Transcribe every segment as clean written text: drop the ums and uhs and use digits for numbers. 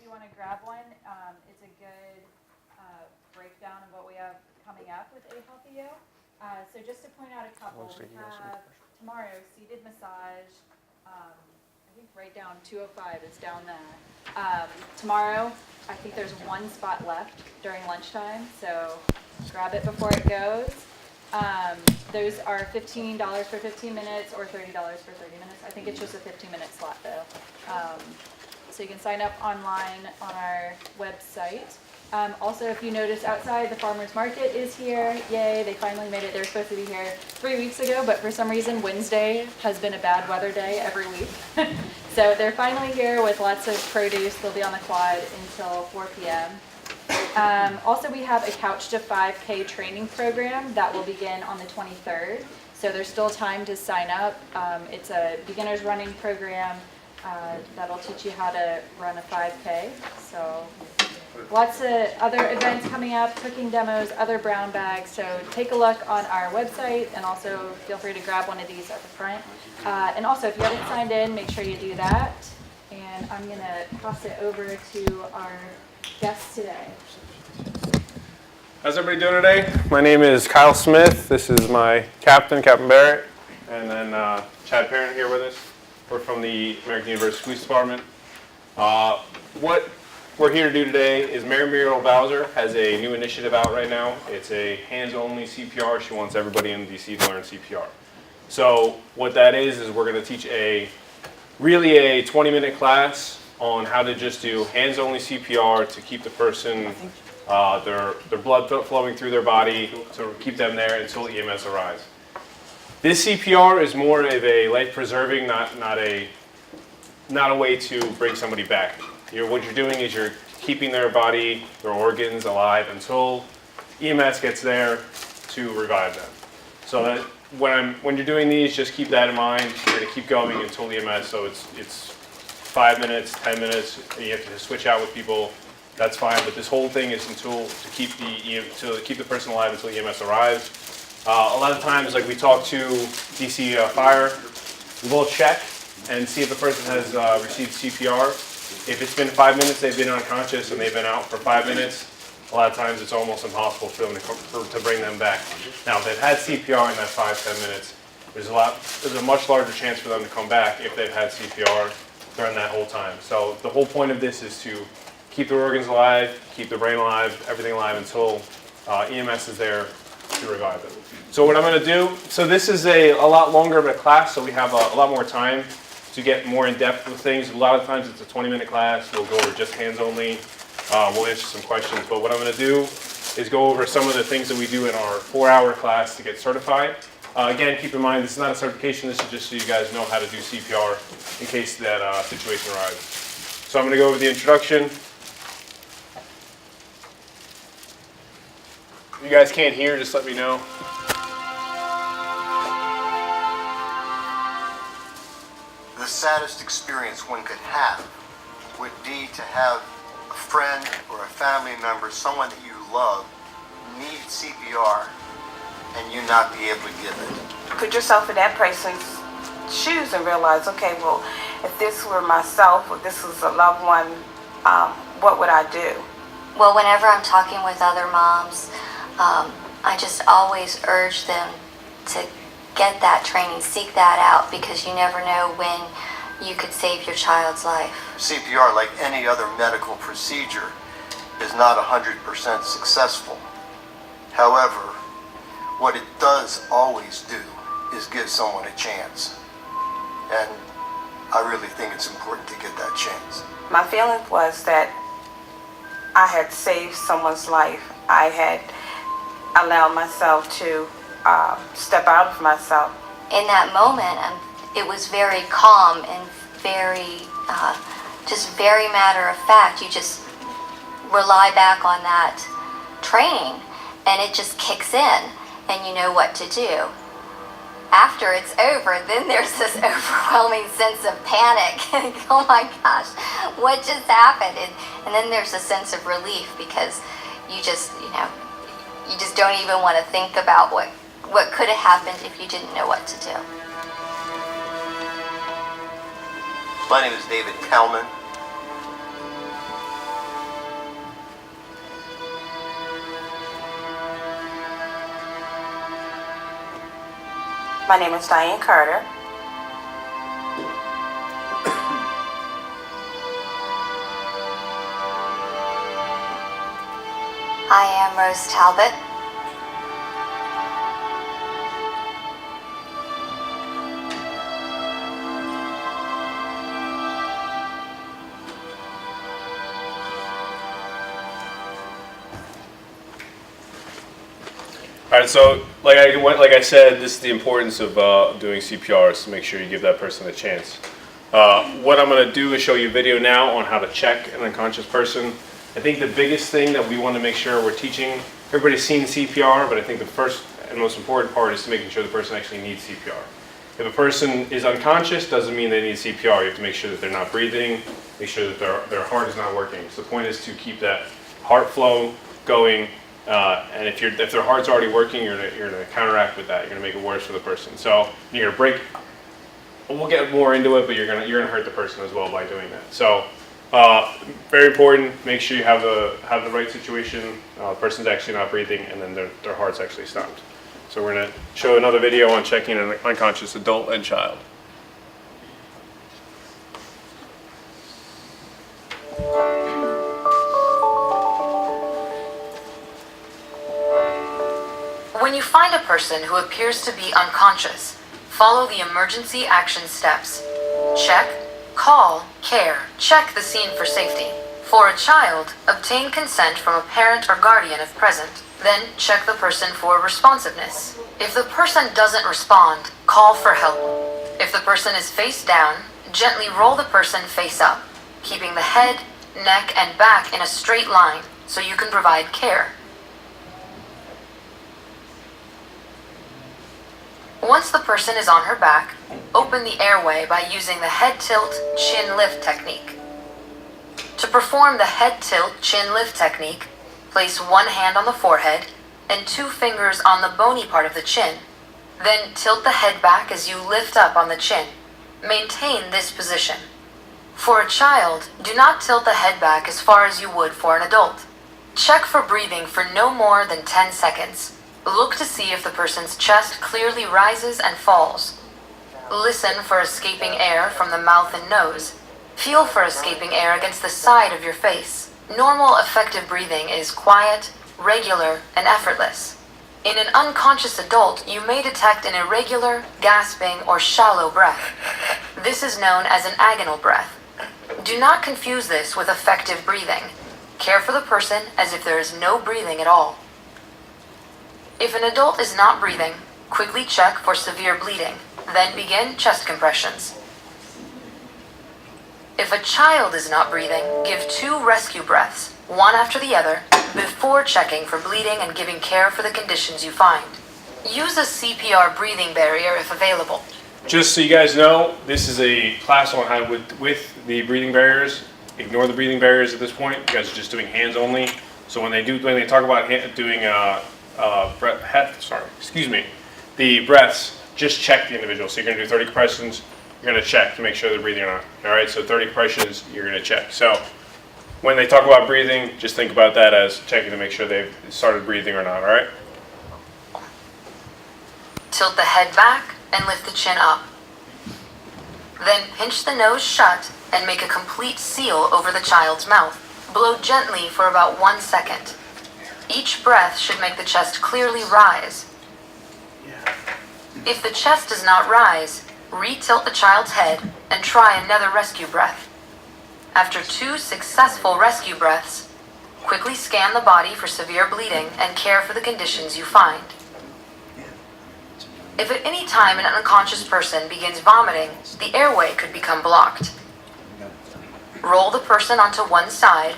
if you want to grab one, it's a good breakdown of what we have coming up with AhealthyU. So just to point out a couple, we have tomorrow seated massage. I think right down 205 is down there. Tomorrow, I think there's one spot left during lunchtime, so grab it before it goes. Those are $15 for 15 minutes or $30 for 30 minutes. I think it's just a 15-minute slot though. So you can sign up online on our website. Also, if you notice outside, the farmers market is here. Yay, they finally made it. They were supposed to be here 3 weeks ago, but for some reason, Wednesday has been a bad weather day every week. So they're finally here with lots of produce. They'll be on the quad until 4 p.m. Also, we have a Couch to 5K training program that will begin on the 23rd. So there's still time to sign up. It's a beginner's running program that'll teach you how to run a 5K. So lots of other events coming up, cooking demos, other brown bags. So take a look on our website, and also feel free to grab one of these at the front. And also, if you haven't signed in, make sure you do that. And I'm going to pass it over to our guest today. How's everybody doing today? My name is Kyle Smith. This is my captain, Captain Barrett, and then Chad Parent here with us. We're from the American University Police Department. What we're here to do today is Mary Muriel Bowser has a new initiative out right now. It's a hands-only CPR. She wants everybody in DC to learn CPR. So what that is we're going to teach really a 20-minute class on how to just do hands-only CPR to keep the person, their blood flowing through their body, to keep them there until EMS arrives. This CPR is more of a life-preserving, not a way to bring somebody back. What you're doing is you're keeping their body, their organs alive until EMS gets there to revive them. So that when you're doing these, just keep that in mind. You're going to keep going until EMS. So it's 5 minutes, 10 minutes. And you have to switch out with people. That's fine. But this whole thing is to keep the person alive until EMS arrives. A lot of times, like we talk to DC Fire, we'll check and see if the person has received CPR. If it's been 5 minutes, they've been unconscious and they've been out for 5 minutes, a lot of times it's almost impossible for them to bring them back. Now, if they've had CPR in that 5-10 minutes, there's a much larger chance for them to come back if they've had CPR during that whole time. So the whole point of this is to keep the organs alive, keep the brain alive, everything alive until EMS is there to revive them. So what I'm going to do, so this is a lot longer of a class, so we have a lot more time to get more in depth with things. A lot of times it's a 20-minute class. We'll go over just hands only. We'll answer some questions. But what I'm going to do is go over some of the things that we do in our 4-hour class to get certified. Again, keep in mind, this is not a certification. This is just so you guys know how to do CPR in case that situation arises. So I'm going to go over the introduction. If you guys can't hear, just let me know. The saddest experience one could have would be to have a friend or a family member, someone that you love, need CPR and you not be able to give it. Put yourself in that person's shoes and realize, okay, well, if this were myself or this was a loved one, what would I do? Well, whenever I'm talking with other moms, I just always urge them to get that training, seek that out, because you never know when you could save your child's life. CPR, like any other medical procedure, is not 100% successful. However, what it does always do is give someone a chance. And I really think it's important to get that chance. My feeling was that I had saved someone's life. I had allowed myself to step out of myself. In that moment, it was very calm and very, just very matter of fact. You just rely back on that training and it just kicks in and you know what to do. After it's over, then there's this overwhelming sense of panic. Oh my gosh, what just happened? And then there's a sense of relief because you just don't even want to think about what could have happened if you didn't know what to do. My name is David Kalman. My name is Diane Carter. I am Rose Talbot. All right, so like I said, this is the importance of doing CPR is to make sure you give that person a chance. What I'm going to do is show you a video now on how to check an unconscious person. I think the biggest thing that we want to make sure we're teaching, everybody's seen CPR, but I think the first and most important part is making sure the person actually needs CPR. If a person is unconscious, doesn't mean they need CPR. You have to make sure that they're not breathing, make sure that their heart is not working. So the point is to keep that heart flow going. And if their heart's already working, you're gonna counteract with that. You're gonna make it worse for the person. So you're gonna break. We'll get more into it, but you're gonna hurt the person as well by doing that. So very important. Make sure you have the right situation. The person's actually not breathing, and then their heart's actually stopped. So we're gonna show another video on checking an unconscious adult and child. When you find a person who appears to be unconscious, follow the emergency action steps. Check, call, care, check the scene for safety. For a child, obtain consent from a parent or guardian if present. Then check the person for responsiveness. If the person doesn't respond, call for help. If the person is face down, gently roll the person face up, keeping the head, neck, and back in a straight line so you can provide care. Once the person is on her back, open the airway by using the head tilt, chin lift technique. To perform the head tilt, chin lift technique, place one hand on the forehead and 2 fingers on the bony part of the chin. Then tilt the head back as you lift up on the chin. Maintain this position. For a child, do not tilt the head back as far as you would for an adult. Check for breathing for no more than 10 seconds. Look to see if the person's chest clearly rises and falls. Listen for escaping air from the mouth and nose. Feel for escaping air against the side of your face. Normal, effective breathing is quiet, regular, and effortless. In an unconscious adult, you may detect an irregular, gasping, or shallow breath. This is known as an agonal breath. Do not confuse this with effective breathing. Care for the person as if there is no breathing at all. If an adult is not breathing, quickly check for severe bleeding, then begin chest compressions. If a child is not breathing, give 2 rescue breaths, one after the other, before checking for bleeding and giving care for the conditions you find. Use a CPR breathing barrier if available. Just so you guys know, this is a class on how with the breathing barriers. Ignore the breathing barriers at this point. You guys are just doing hands only. So when they talk about doing the breaths, just check the individual. So you're going to do 30 compressions. You're going to check to make sure they're breathing or not. All right. So 30 compressions, you're going to check. So when they talk about breathing, just think about that as checking to make sure they've started breathing or not. All right. Tilt the head back and lift the chin up. Then pinch the nose shut and make a complete seal over the child's mouth. Blow gently for about 1 second. Each breath should make the chest clearly rise. If the chest does not rise, re-tilt the child's head and try another rescue breath. After 2 successful rescue breaths, quickly scan the body for severe bleeding and care for the conditions you find. If at any time an unconscious person begins vomiting, the airway could become blocked. Roll the person onto one side,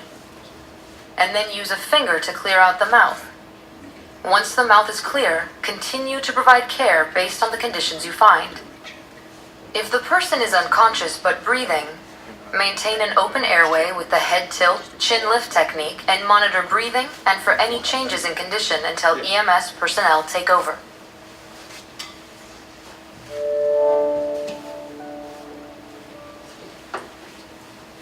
and then use a finger to clear out the mouth. Once the mouth is clear, continue to provide care based on the conditions you find. If the person is unconscious but breathing, maintain an open airway with the head tilt, chin lift technique, and monitor breathing and for any changes in condition until EMS personnel take over.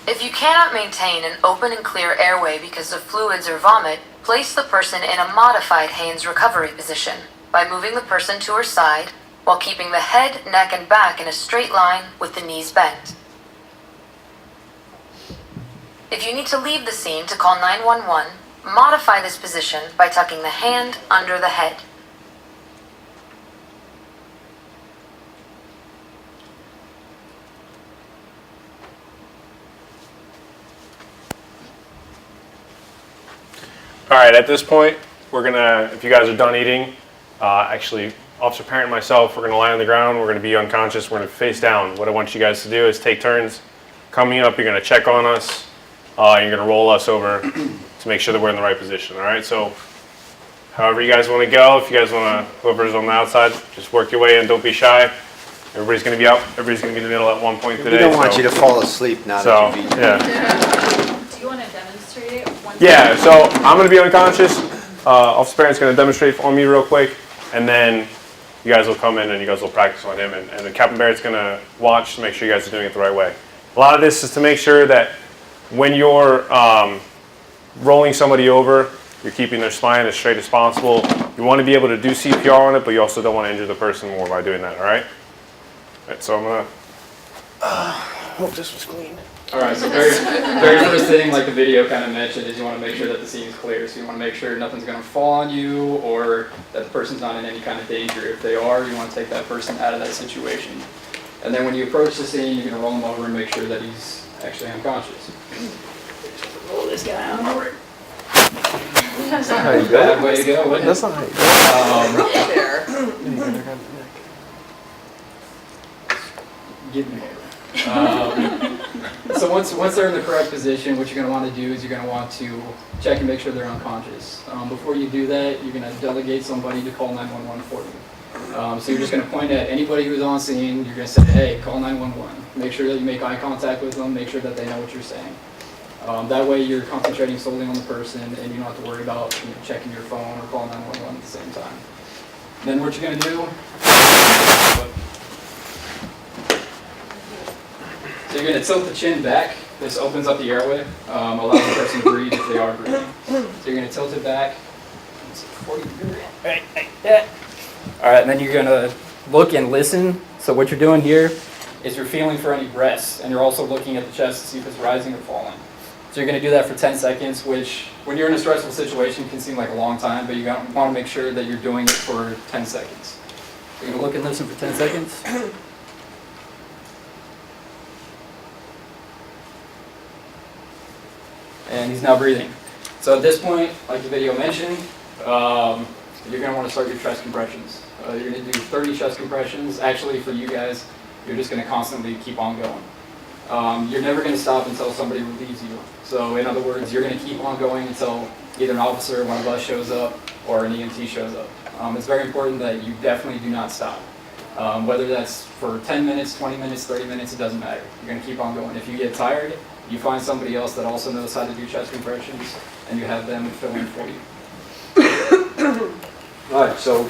If you cannot maintain an open and clear airway because of fluids or vomit, place the person in a modified Haynes recovery position by moving the person to her side, while keeping the head, neck, and back in a straight line with the knees bent. If you need to leave the scene to call 911, modify this position by tucking the hand under the head. All right, at this point, we're gonna, if you guys are done eating, actually, Officer Parent and myself, we're gonna lie on the ground, we're gonna be unconscious, we're gonna face down. What I want you guys to do is take turns coming up, you're gonna check on us, you're gonna roll us over to make sure that we're in the right position, all right? So, however you guys wanna go, if you guys wanna, whoever's on the outside, just work your way in, don't be shy. Everybody's gonna be out, everybody's gonna be in the middle at one point today. We don't want you to fall asleep now that you've eaten. Yeah. Do you want to demonstrate? Yeah, so I'm going to be unconscious. Officer Parent's going to demonstrate on me real quick, and then you guys will come in and you guys will practice on him, and then Captain Barrett's going to watch to make sure you guys are doing it the right way. A lot of this is to make sure that when you're rolling somebody over, you're keeping their spine as straight as possible. You want to be able to do CPR on it, but you also don't want to injure the person more by doing that, all right? All right, so I'm going to... hope this was clean. All right, so very first thing, like the video kind of mentioned, is you want to make sure that the scene is clear. So you want to make sure nothing's going to fall on you or that the person's not in any kind of danger. If they are, you want to take that person out of that situation. And then when you approach the scene, you're going to roll him over and make sure that he's actually unconscious. Roll this guy out. All right. That's not how you go. Bad way to go, wouldn't it? That's not how you go. Give me so once they're in the correct position, what you're going to want to do is you're going to want to check and make sure they're unconscious. Before you do that, you're going to delegate somebody to call 911 for you. So you're just going to point at anybody who's on scene. You're going to say, hey, call 911. Make sure that you make eye contact with them. Make sure that they know what you're saying. That way you're concentrating solely on the person and you don't have to worry about checking your phone or calling 911 at the same time. Then what you're going to do, so you're going to tilt the chin back. This opens up the airway, allows the person to breathe if they are breathing. So you're going to tilt it back. All right, and then you're going to look and listen. So what you're doing here is you're feeling for any breaths, and you're also looking at the chest to see if it's rising or falling. So you're going to do that for 10 seconds, which when you're in a stressful situation can seem like a long time, but you want to make sure that you're doing it for 10 seconds. So you're going to look and listen for 10 seconds. And he's now breathing. So at this point, like the video mentioned, you're going to want to start your chest compressions. You're going to do 30 chest compressions. Actually, for you guys, you're just going to constantly keep on going. You're never going to stop until somebody relieves you. So in other words, you're going to keep on going until either an officer, one of us shows up, or an EMT shows up. It's very important that you definitely do not stop. Whether that's for 10 minutes, 20 minutes, 30 minutes, it doesn't matter. You're going to keep on going. If you get tired, you find somebody else that also knows how to do chest compressions, and you have them fill in for you. All right, so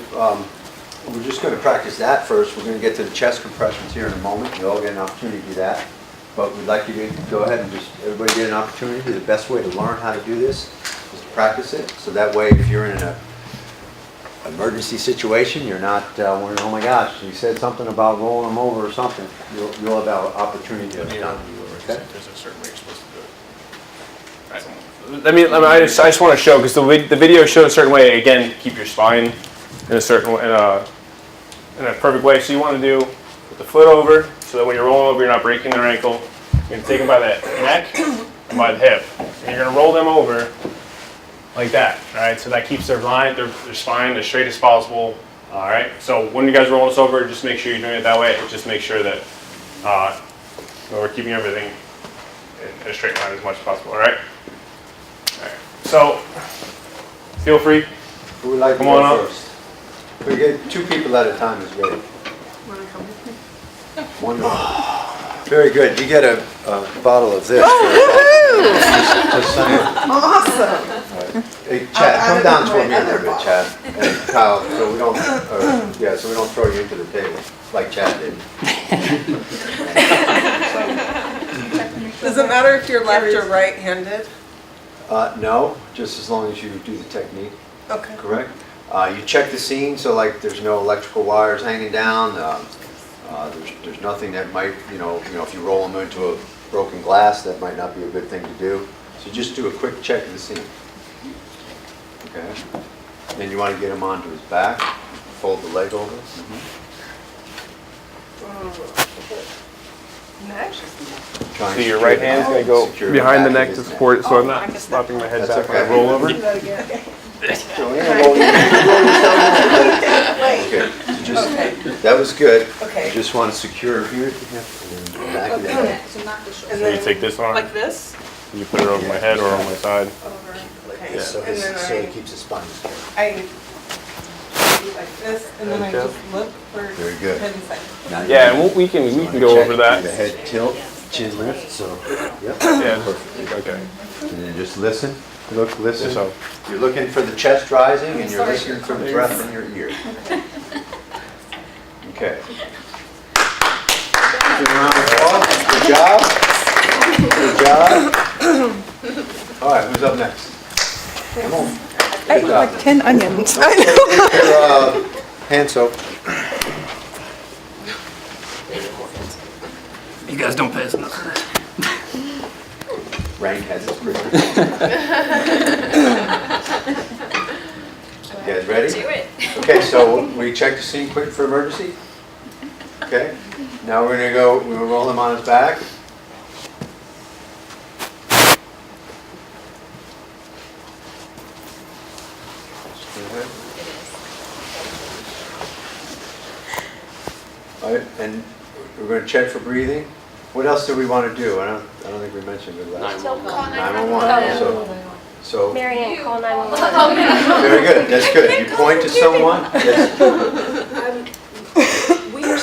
we're just going to practice that first. We're going to get to the chest compressions here in a moment. You all get an opportunity to do that. But we'd like you to go ahead and just, everybody get an opportunity. The best way to learn how to do this is to practice it. So that way, if you're in an emergency situation, you're not wondering, oh my gosh, you said something about rolling them over or something. You'll have an opportunity to do it. Okay? There's a certain way you're supposed to do it. Right. I just want to show, because the video shows a certain way. Again, keep your spine in a certain way, in a perfect way. So you want to do put the foot over, so that when you're rolling over, you're not breaking their ankle. You're going to take them by the neck and by the hip, and you're going to roll them over like that. All right. So that keeps their spine as straight as possible. All right. So when you guys roll this over, just make sure you're doing it that way. Just make sure that we're keeping everything in a straight line as much as possible, all right? All right. So, feel free. Who would like to Come on go up. first? We get 2 people at a time is ready. One. Very good. You get a bottle of this. Awesome. Right. Hey, Chad, come down toward me a little bit, Chad. And Kyle, so we don't, so we don't throw you into the table like Chad did. Does it matter if you're left or right-handed? No, just as long as you do the technique. Okay. Correct. You check the scene, so like there's no electrical wires hanging down. There's nothing that might, if you roll them into a broken glass, that might not be a good thing to do. So just do a quick check of the scene. Okay. Then you want to get him onto his back. Fold the leg over. So your right hand's going to go behind the neck to support it, so I'm not slapping my head back when I roll over. Okay, so just, that was good. Okay. You just want to secure here, and then back of the head. So you take this arm, Like this? you put it over my head or on my side. Over, okay. Yeah. So And then so it keeps his spine secure. I do like this, and then I just look for Very good. head and side. Now you Yeah, wanna- and we can you wanna go check over that. The head tilt, chin lift, so, yep. Yeah, Perfect. okay. And then just listen, look, listen. So- You're looking for the chest rising, and you're listening for the breath in your ear. Okay. Give a round of applause. Good job. Good job. All right, who's up next? Come on. I ate like 10 onions. Your, hand soap. You guys don't pay us enough for that. Rank has its privilege. You guys ready? Do it. Okay, so we check the scene quick for emergency. Okay, now we're gonna go, we'll roll him on his back. All right, and we're gonna check for breathing. What else do we want to do? I don't think we mentioned it last. 911. So, Marianne, call 911. very good, that's good. You point to someone. Yes. We had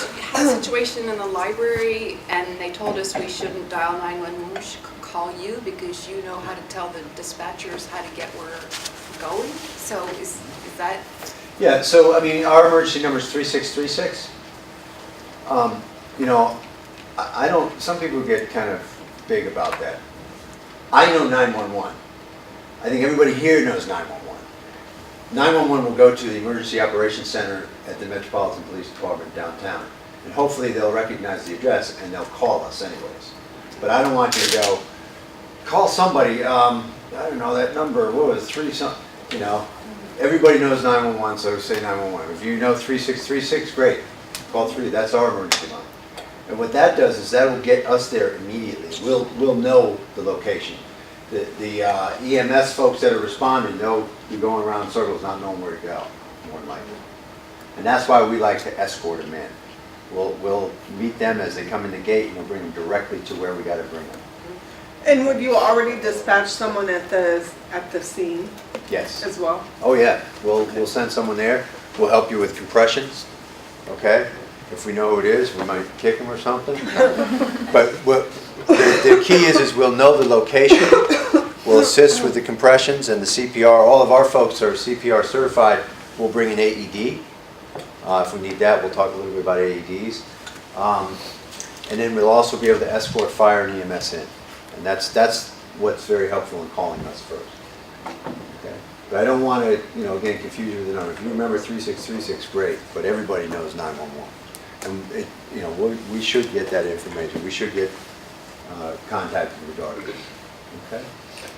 a situation in the library and they told us we shouldn't dial 911, we should call you because you know how to tell the dispatchers how to get where we're going. So is that? Yeah, so I mean, our emergency number is 3636. I don't, some people get kind of big about that. I know 911. I think everybody here knows 911. 911 will go to the Emergency Operations Center at the Metropolitan Police Department downtown. And hopefully they'll recognize the address and they'll call us anyways. But I don't want you to go, call somebody, I don't know, that number, what was it, 3 something, Everybody knows 911, so say 911. If you know 3636, great. Call 3, that's our emergency line. And what that does is that will get us there immediately. We'll know the location. The EMS folks that are responding, they'll be going around in circles not knowing where to go, more than likely. And that's why we like to escort them in. We'll meet them as they come in the gate and we'll bring them directly to where we got to bring them. And would you already dispatch someone at the scene Yes. as well? Oh yeah, we'll send someone there. We'll help you with compressions, okay? If we know who it is, we might kick them or something. But the key is we'll know the location. We'll assist with the compressions and the CPR. All of our folks are CPR certified. We'll bring an AED. If we need that, we'll talk a little bit about AEDs. And then we'll also be able to escort fire and EMS in. And that's what's very helpful in calling us first. Okay? But I don't want to, again, confuse you with the number. If you remember 3636, great, but everybody knows 911. And we should get that information. We should get contacted regardless. Okay?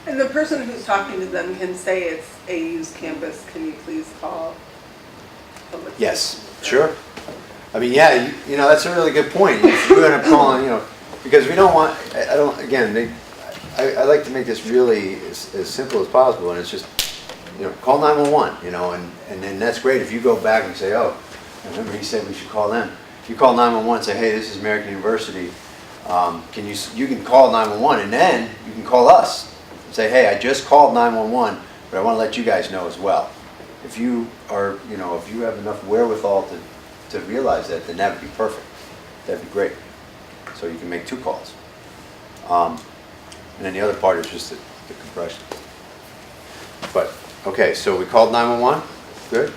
And the person who's talking to them can say it's AU's campus, can you please call? Yes, sure. I mean, yeah, that's a really good point. If you end up calling, because we don't want, I like to make this really as simple as possible, and it's just, call 911, and then that's great if you go back and say, oh, remember he said we should call them. If you call 911 and say, hey, this is American University, you can call 911 and then you can call us and say, hey, I just called 911, but I want to let you guys know as well. If you are, if you have enough wherewithal to realize that, then that would be perfect. That'd be great. So you can make 2 calls. And then the other part is just the compression. But, okay, so we called 911. Good.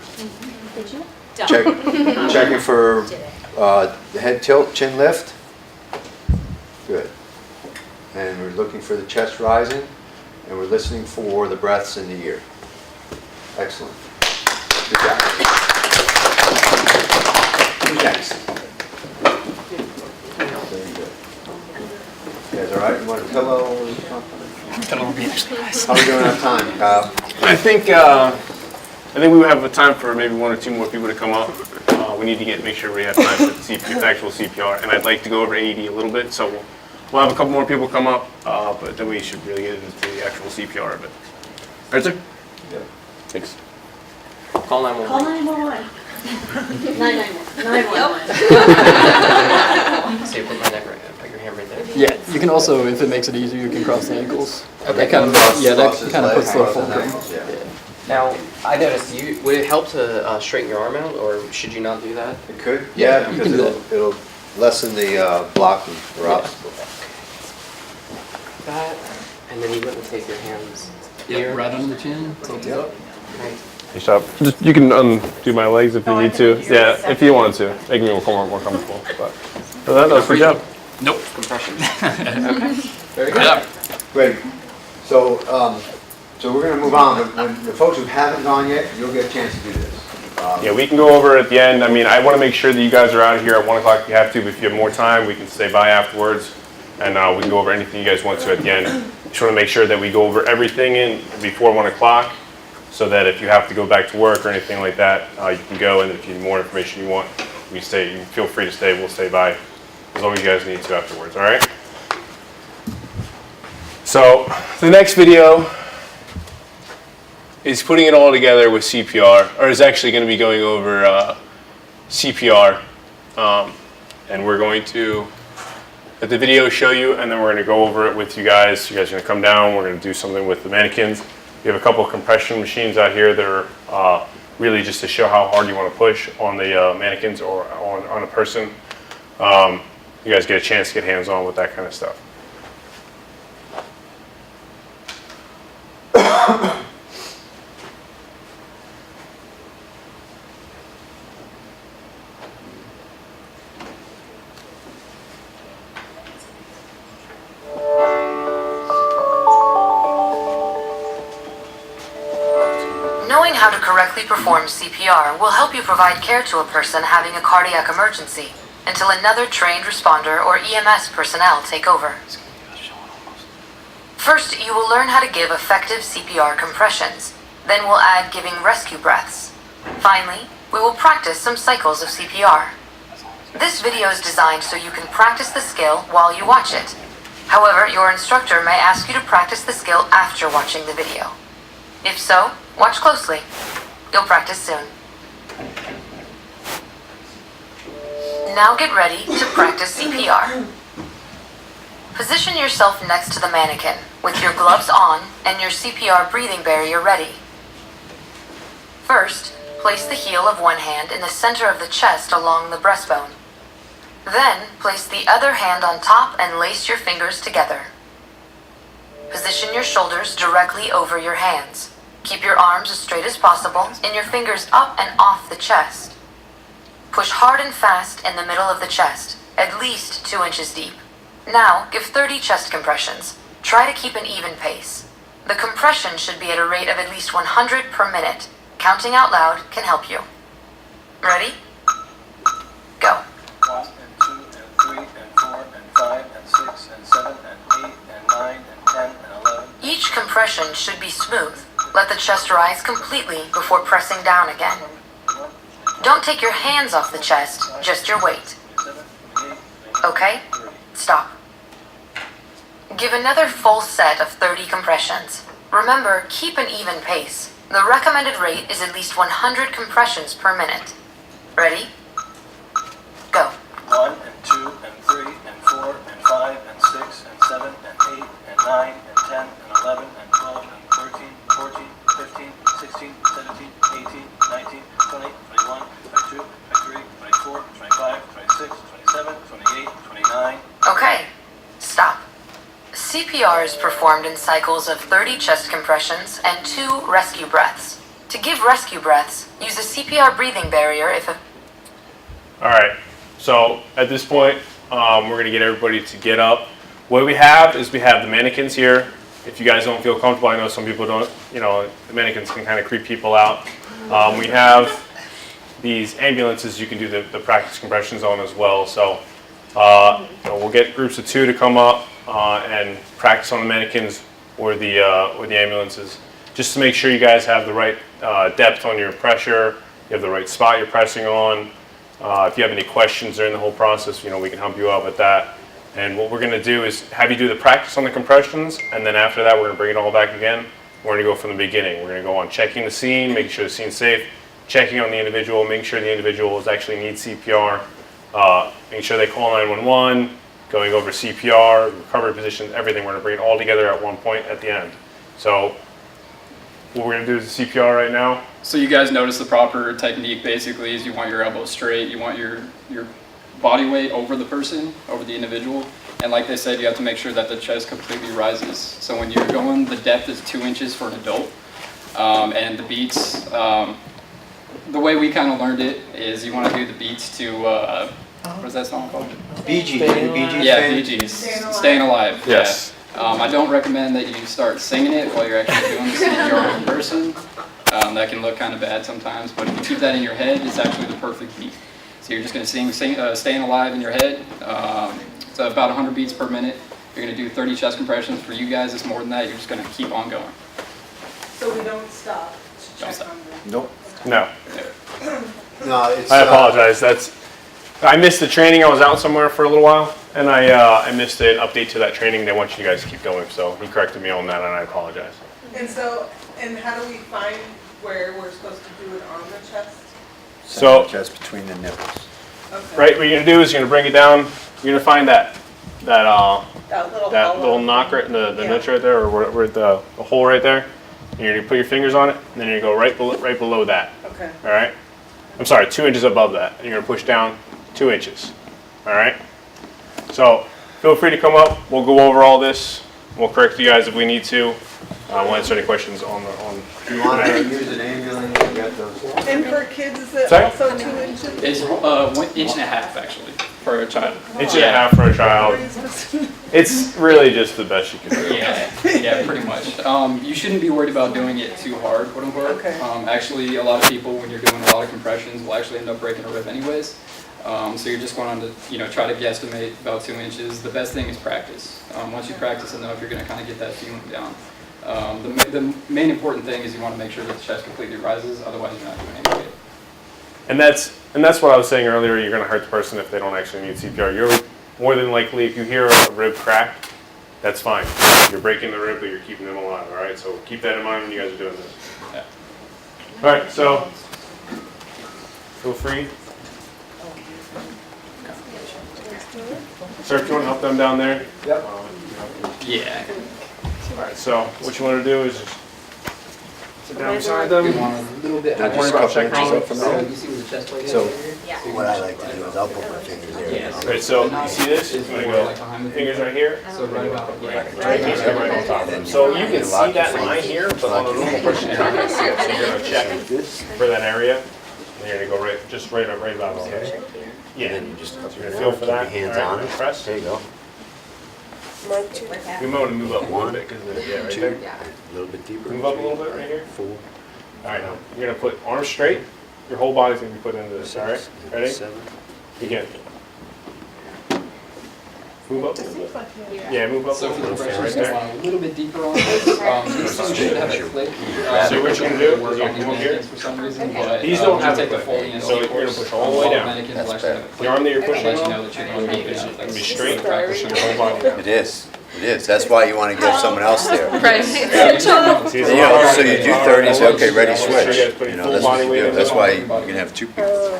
Did you? Checking for the head tilt, chin lift. Good. And we're looking for the chest rising, and we're listening for the breaths in the ear. Excellent. Good job. pillow or something? Pillow would be actually nice. How are we doing on time, Kyle? I think we will have a time for maybe 1 or 2 more people to come up. We need to make sure we have time for the actual CPR, and I'd like to go over AED a little bit, so we'll have a couple more people come up, but then we should really get into the actual CPR of it. All right, sir? Yeah. Thanks. Call 911. Call 911. 911. So you put my neck right, put your hand right there. Yeah, you can also, if it makes it easier, you can cross the ankles. Okay. That kind of, yeah, that kind of puts the fulcrum. Yeah. Now, I noticed, would it help to straighten your arm out, or should you not do that? It could? Yeah, Yeah, you because can do it'll lessen the blocking or obstacle. That, and then you wouldn't take your hands here. Yeah, right under the chin, tilt it up. Right. Hey, stop. You can undo my legs if you need to. Yeah, if you want to. Make me more comfortable. But for that was a good job. Nope. Compression. Very good. Yeah. Great. So, so we're gonna move on. When the folks who haven't gone yet, you'll get a chance to do this. Yeah, we can go over at the end. I mean, I want to make sure that you guys are out of here at 1 o'clock if you have to, but if you have more time, we can stay by afterwards, and we can go over anything you guys want to at the end. Just want to make sure that we go over everything before 1 o'clock, so that if you have to go back to work or anything like that, you can go, and if you need more information you want, you feel free to stay. We'll stay by as long as you guys need to afterwards, all right? So the next video is putting it all together with CPR, or is actually going to be going over CPR, and we're going to let the video show you, and then we're going to go over it with you guys. You guys are going to come down. We're going to do something with the mannequins. We have a couple of compression machines out here that are really just to show how hard you want to push on the mannequins or on a person. You guys get a chance to get hands-on with that kind of stuff. Knowing how to correctly perform CPR will help you provide care to a person having a cardiac emergency until another trained responder or EMS personnel take over. First, you will learn how to give effective CPR compressions. Then we'll add giving rescue breaths. Finally, we will practice some cycles of CPR. This video is designed so you can practice the skill while you watch it. However, your instructor may ask you to practice the skill after watching the video. If so, watch closely. You'll practice soon. Now get ready to practice CPR. Position yourself next to the mannequin with your gloves on and your CPR breathing barrier ready. First, place the heel of one hand in the center of the chest along the breastbone. Then, place the other hand on top and lace your fingers together. Position your shoulders directly over your hands. Keep your arms as straight as possible and your fingers up and off the chest. Push hard and fast in the middle of the chest, at least 2 inches deep. Now, give 30 chest compressions. Try to keep an even pace. The compression should be at a rate of at least 100 per minute. Counting out loud can help you. Ready? Go. 1 and 2 and 3 and 4 and 5 and 6 and 7 and 8 and 9 and 10 and 11. Each compression should be smooth. Let the chest rise completely before pressing down again. Don't take your hands off the chest, just your weight. Okay? Stop. Give another full set of 30 compressions. Remember, keep an even pace. The recommended rate is at least 100 compressions per minute. Ready? Go. 1 and 2 and 3 and 4 and 5 and 6 and 7 and 8 and 9 and 10 and 11 and 12 and 13, 14, 15, 16, 17, 18, 19, 20, 21, 22, 23, 24, 25, 26, 27, 28, 29. Okay. Stop. CPR is performed in cycles of 30 chest compressions and 2 rescue breaths. To give rescue breaths, use a CPR breathing barrier if a... All right, so at this point, we're going to get everybody to get up. What we have is we have the mannequins here. If you guys don't feel comfortable, I know some people don't, the mannequins can kind of creep people out. We have these ambulances you can do the practice compressions on as well. So we'll get groups of 2 to come up. and practice on the mannequins or the ambulances, just to make sure you guys have the right depth on your pressure, you have the right spot you're pressing on. If you have any questions during the whole process, we can help you out with that. And what we're going to do is have you do the practice on the compressions, and then after that we're going to bring it all back again. We're going to go from the beginning. We're going to go on checking the scene, making sure the scene's safe, checking on the individual, making sure the individual actually needs CPR, making sure they call 911, going over CPR, recovery positions, everything. We're going to bring it all together at one point at the end. So what we're going to do is the CPR right now. So you guys notice the proper technique basically is you want your elbows straight, you want your body weight over the person, over the individual, and like they said, you have to make sure that the chest completely rises. So when you're going, the depth is 2 inches for an adult, and the beats, the way we kind of learned it is you want to do the beats to, what is that song called? Bee Gees, Bee Gees Yeah, fan? Bee Gees, Staying Alive. Yes. Yeah. I don't recommend that you start singing it while you're actually doing the CPR in person. That can look kind of bad sometimes, but if you keep that in your head, it's actually the perfect beat. So you're just going to sing Staying Alive in your head. It's about 100 beats per minute. You're going to do 30 chest compressions. For you guys, it's more than that. You're just going to keep on going. So we don't stop to Don't check stop. on them? Nope. No. No, it's. I apologize. I missed the training. I was out somewhere for a little while, and I missed an update to that training. They want you guys to keep going, so he corrected me on that, and I apologize. And how do we find where we're supposed to do it on the chest? So- Just between the nipples. Okay. Right, what you're gonna do is you're gonna bring it down. You're gonna find that That little knock right, the Yeah. notch right there, or where the hole right there. And you're gonna put your fingers on it, and then you're gonna go right below that. Okay. All right. I'm sorry, 2 inches above that. And you're gonna push down 2 inches. All right. So feel free to come up. We'll go over all this. We'll correct you guys if we need to. We'll answer any questions on. You want to use an ambulance, you got those. And for kids, is it Sorry? also 2 inches? It's 1.5 inches actually for a child. Inch and a half for a child. It's really just the best you can do. Yeah, pretty much. You shouldn't be worried about doing it too hard, quote unquote. Okay. Actually, a lot of people, when you're doing a lot of compressions, will actually end up breaking a rib anyways. So you're just going to, try to guesstimate about 2 inches. The best thing is practice. Once you practice enough, you're going to kind of get that feeling down. The main important thing is you want to make sure that the chest completely rises, otherwise you're not doing anything. And that's what I was saying earlier. You're going to hurt the person if they don't actually need CPR. You're more than likely, if you hear a rib crack, that's fine. You're breaking the rib, but you're keeping them alive. All right. So keep that in mind when you guys are doing this. Yeah. All right. So feel free. Sir, if you want to help them down there. Yep. Yeah. All right. So what you want to do is just sit down beside them. You want a little bit. Now Don't worry just about couple checking inches on up from So there. you see where the chest plate is So- over here? What I like to do is I'll put my fingers there. Yeah. All right. So you see this? It's I'm going more to like go behind the fingers right here. So right about Right here, right on top of them. So you can see that line here, but on a normal person, you're not going to see it. So you're going to check for that area. And you're going to go right about on there. Yeah. And then you just So you're going to feel for that. keep your hands All right, on it. Press. There you go. We might want to move up a little bit because right Two, there. a little bit deeper. Move up a little bit right here. 4, All right, now you're going to put arms straight. Your whole body's going to be put into this. All right. Ready? 7. Begin. Move up a little bit. Yeah, move up a So for the little bit. compressions, Right you there. want a little bit deeper on this. These things should have a click. So what you're gonna do is Work you're on gonna these come here. mannequins for some reason, but These don't you have take a the click. full ENC So you're gonna course, push all the way all down. mannequins will actually have a The click. arm that you're To pushing let you on, know that you're going deep enough. gonna be That's straight. practice. Pushing your whole body down. It is. It is. That's why you want to give someone else there. Right. See, You it's know, so you do 30, say, okay, ready, Make sure you switch. guys put You know, full that's what body you weight do. into That's it. why you can have 2 people.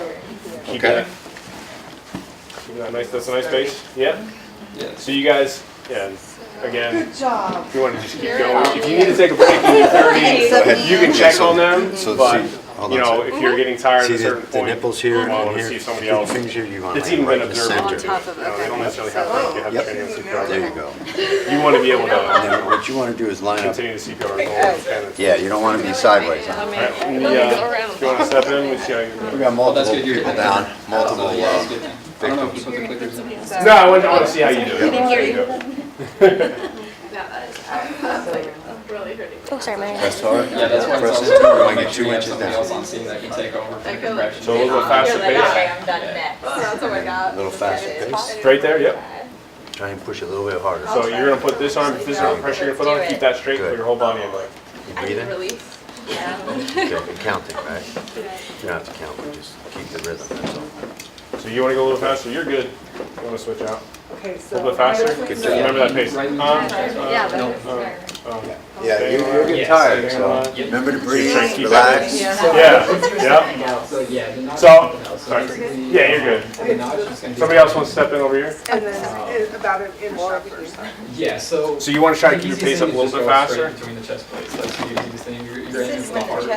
Keep Okay. that. Keep that nice. That's a nice base. Yeah. Yes. So you guys, yeah. Again, Good job. if you want to just keep going, if you need to take a break in your 30, Go ahead. you can check on them. So But see, hold you on a know, second. if you're getting tired See at a certain the point, nipples here you want and to here? see somebody Put your else. fingers here, you want It's like even right been in the observed. center. You know, they don't necessarily have to have Yep. training in CPR. There you go. You want to be able And to then what you want to do is line up. continue the CPR as long as you can. Yeah, you don't want to be sideways. Huh? Alright, if you want to step in, we see how you're We doing. got Oh, that's multiple good. You're people good. down, multiple So, yeah, that's a good thing. I don't know if you victims. put the clickers in. No, I want to see how you do it. How you do it. Oh, sorry, my Press hard. Yeah, that's why it's Press also it. You important want to to make get sure 2 you have inches somebody down. else on scene that can take over for the compression. So a little bit faster pace. I'm done next. A little faster pace. Straight there, yep. Try and push a little bit harder. So you're gonna put this arm, this arm, pressure your foot on, keep that straight, put your whole body in like. You breathing? Release. Okay, you're counting, right? You don't have to count, but just keep the rhythm, that's all. So you wanna go a little faster, you're good. You wanna switch out? Okay, A so. little bit faster? Good So job. remember that pace. Yeah, you're getting Yeah, tired, so- so remember to breathe, Try to keep relax. Yeah, So yeah. So yeah, the notch So- is something else. sorry. Basically, Yeah, you're good. The notch is gonna be. Somebody else wants to step in over here? And then about an inch up or something. Yeah, so. So you wanna try to keep your the pace easiest up a thing little is bit just go faster? straight between the chest plates. That's the easiest thing. You're aiming for the heart. You're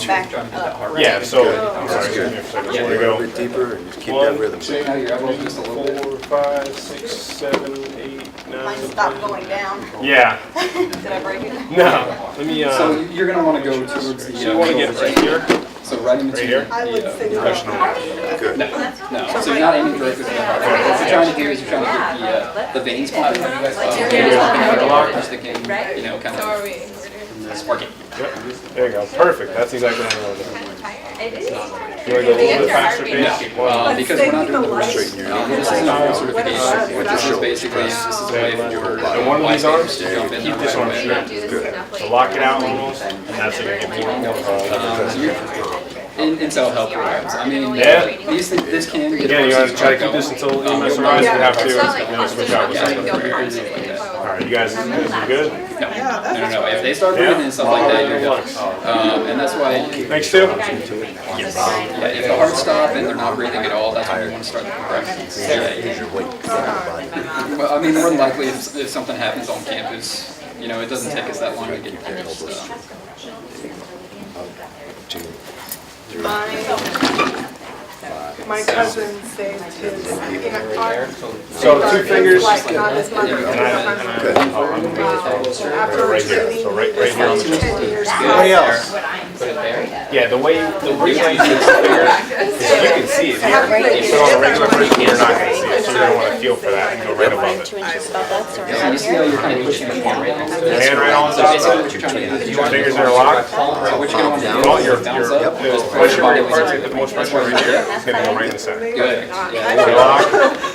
back trying to get that heart rate. Yeah, so, Good. I'm sorry, excuse me for a second. Yeah, So A we're little gonna bit deeper and just keep One, that rhythm. Straighten out your elbows just a little bit. 4, 5, 6, 7, 8, 9. Mine stopped going down. Yeah. Did I break it? No. Let me. So you're gonna want to go towards the. So you want to get right here? So right in between. here? I would say no. Good. No, so you're not aiming directly for the heart. What you're trying to do is you're trying to get the veins pumping. Just thinking, you know, kind of sparking. Yep. There you go. Perfect. That's exactly what I wanted to do. You want to go a little bit faster pace? Because we're not doing the right. Straighten your knees. This is an arm certification, which is basically, this is a way for And one of these arms, to jump in. keep this arm straight. So lock it out almost, and that's going to get more. In self-help programs. I mean, Yeah. this can get. Again, you want to try to keep this until you mess around if you have to, and then switch out with Yeah, something. All right, you guys good? No. If they start breathing and stuff like that, you're done. And that's why. Next two? Yeah, if the heart stops and they're not breathing at all, that's when you want to start the compression. Use your weight. Well, I mean, more than likely, if something happens on campus, you know, it doesn't take us that long to get there. My cousin saved his peanut heart. So two fingers. Like not his mother. Good. After Right here. So right here on the chest. 10 years. Anybody else? Yeah, the way you use the fingers is you can see it here. You put on a regular person, you're not going to see it, so you're going to want to feel for that and go right above it. 2 inches above that, so Yeah, you see how you're kind of pushing the hand right next to Your it. hand right on So top. basically what you're trying to do is Your fingers are locked. So what you're going to You do want is your bounce up. push your weight parts, get the most pressure right here. It's going to go right in the center. Good. So lock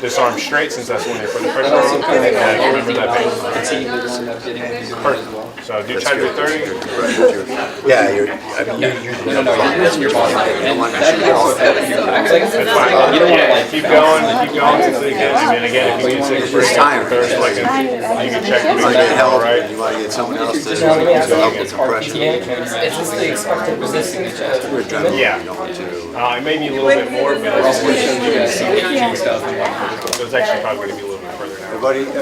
this arm straight since that's when they put the pressure on. And remember that pace. Fatigue would wind up getting as well. So do try to do 30. Yeah, you're, I mean, you're No, you're using your body. And that also affects your back. That's fine. You don't want to like Keep going until it gets. And then again, if you need to take a break after 30 seconds, you can check to You make want sure to get it's help, all right. you want to get someone else to Just help wanna ask with it's compression. It's just the expected resistance. We're adrenaline, Yeah. you don't want to. It may be a little bit more, but We're also going to show you guys some teaching stuff and whatnot. so it's actually probably going to be a little bit further now.